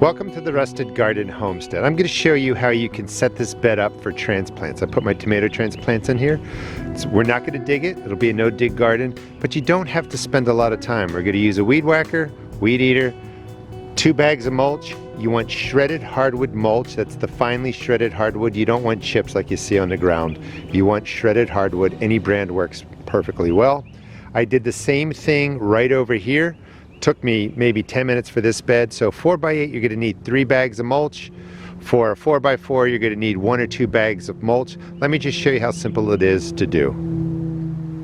Welcome to the Rusted Garden Homestead. I'm going to show you how you can set this bed up for transplants. I put my tomato transplants in here. We're not going to dig it. It'll be a no-dig garden, but you don't have to spend a lot of time. We're going to use a weed whacker, weed eater, 2 bags of mulch. You want shredded hardwood mulch. That's the finely shredded hardwood. You don't want chips like you see on the ground. You want shredded hardwood. Any brand works perfectly well. I did the same thing right over here. Took me maybe 10 minutes for this bed. So 4x8, you're going to need 3 bags of mulch. For a 4x4, you're going to need 1 or 2 bags of mulch. Let me just show you how simple it is to do.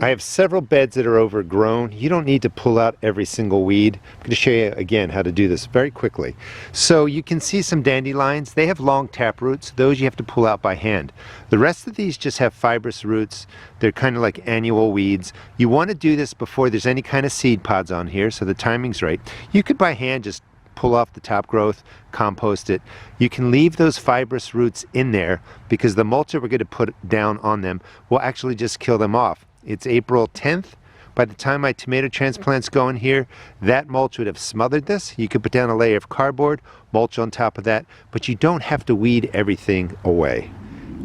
I have several beds that are overgrown. You don't need to pull out every single weed. I'm going to show you again how to do this very quickly. So you can see some dandelions. They have long tap roots. Those you have to pull out by hand. The rest of these just have fibrous roots. They're kind of like annual weeds. You want to do this before there's any kind of seed pods on here, so the timing's right. You could by hand just pull off the top growth, compost it. You can leave those fibrous roots in there because the mulch that we're going to put down on them will actually just kill them off. It's April 10th. By the time my tomato transplants go in here, that mulch would have smothered this. You could put down a layer of cardboard, mulch on top of that, but you don't have to weed everything away.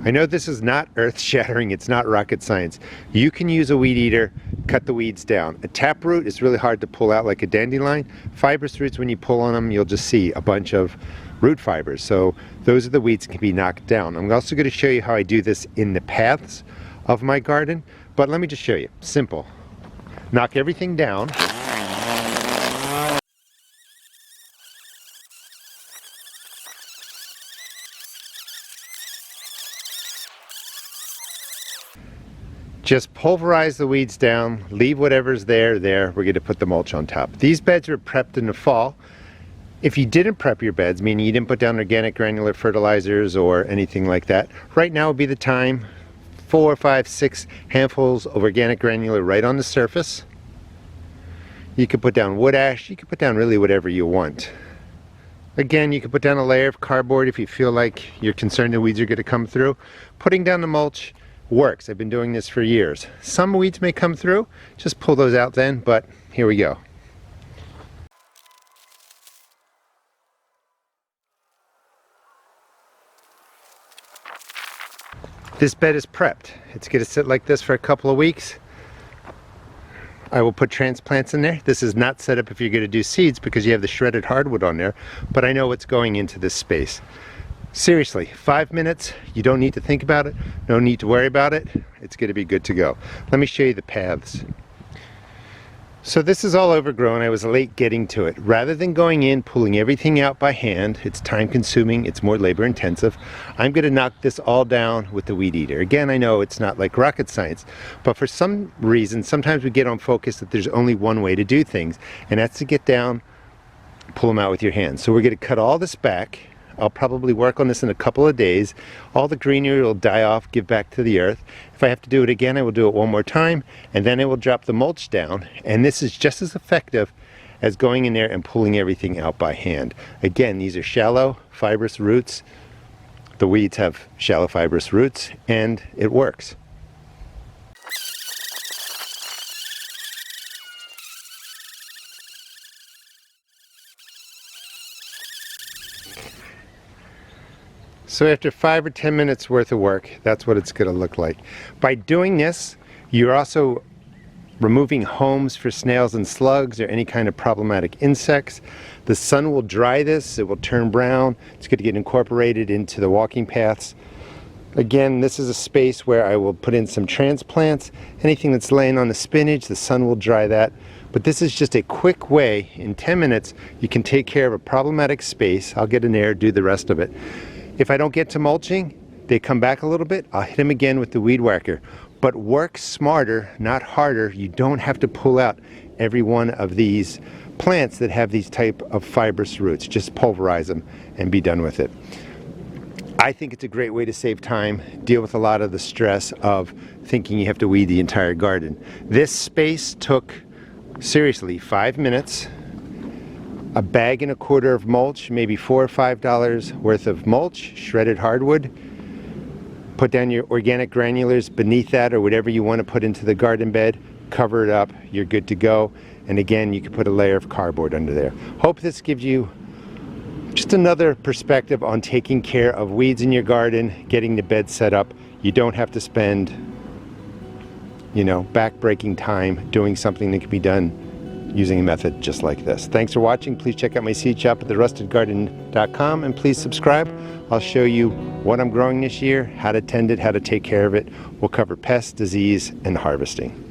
I know this is not earth-shattering, it's not rocket science. You can use a weed eater, cut the weeds down. A taproot is really hard to pull out like a dandelion. Fibrous roots, when you pull on them, you'll just see a bunch of root fibers. So those are the weeds that can be knocked down. I'm also going to show you how I do this in the paths of my garden. But let me just show you. Simple. Knock everything down. Just pulverize the weeds down, leave whatever's there. We're going to put the mulch on top. These beds are prepped in the fall. If you didn't prep your beds, meaning you didn't put down organic granular fertilizers or anything like that, right now would be the time. 4, 5, 6 handfuls of organic granular right on the surface. You could put down wood ash, you could put down really whatever you want. Again, you could put down a layer of cardboard if you feel like you're concerned the weeds are going to come through. Putting down the mulch works. I've been doing this for years. Some weeds may come through, just pull those out then, but here we go. This bed is prepped. It's going to sit like this for a couple of weeks. I will put transplants in there. This is not set up if you're going to do seeds because you have the shredded hardwood on there, but I know what's going into this space. Seriously, 5 minutes. You don't need to think about it. No need to worry about it. It's going to be good to go. Let me show you the paths. So this is all overgrown. I was late getting to it. Rather than going in, pulling everything out by hand, it's time consuming, it's more labor intensive, I'm going to knock this all down with the weed eater. Again, I know it's not like rocket science, but for some reason, sometimes we get on focus that there's only one way to do things, and that's to get down, pull them out with your hands. So we're going to cut all this back. I'll probably work on this in a couple of days. All the greenery will die off, give back to the earth. If I have to do it again, I will do it one more time, and then I will drop the mulch down. And this is just as effective as going in there and pulling everything out by hand. Again, these are shallow fibrous roots. The weeds have shallow fibrous roots, and it works. So after 5 or 10 minutes worth of work, that's what it's going to look like. By doing this, you're also removing homes for snails and slugs or any kind of problematic insects. The sun will dry this, it will turn brown. It's going to get incorporated into the walking paths. Again, this is a space where I will put in some transplants. Anything that's laying on the spinach, the sun will dry that. But this is just a quick way. In 10 minutes, you can take care of a problematic space. I'll get in there, do the rest of it. If I don't get to mulching, they come back a little bit, I'll hit them again with the weed whacker. But work smarter, not harder. You don't have to pull out every one of these plants that have these type of fibrous roots. Just pulverize them and be done with it. I think it's a great way to save time, deal with a lot of the stress of thinking you have to weed the entire garden. This space took, seriously, 5 minutes. A bag and a quarter of mulch, maybe $4 or $5 worth of mulch, shredded hardwood. Put down your organic granulars beneath that or whatever you want to put into the garden bed. Cover it up, you're good to go. And again, you can put a layer of cardboard under there. Hope this gives you Just another perspective on taking care of weeds in your garden, getting the bed set up. You don't have to spend, back-breaking time doing something that can be done using a method just like this. Thanks for watching. Please check out my seed shop at therustedgarden.com and please subscribe. I'll show you what I'm growing this year, how to tend it, how to take care of it. We'll cover pests, disease, and harvesting.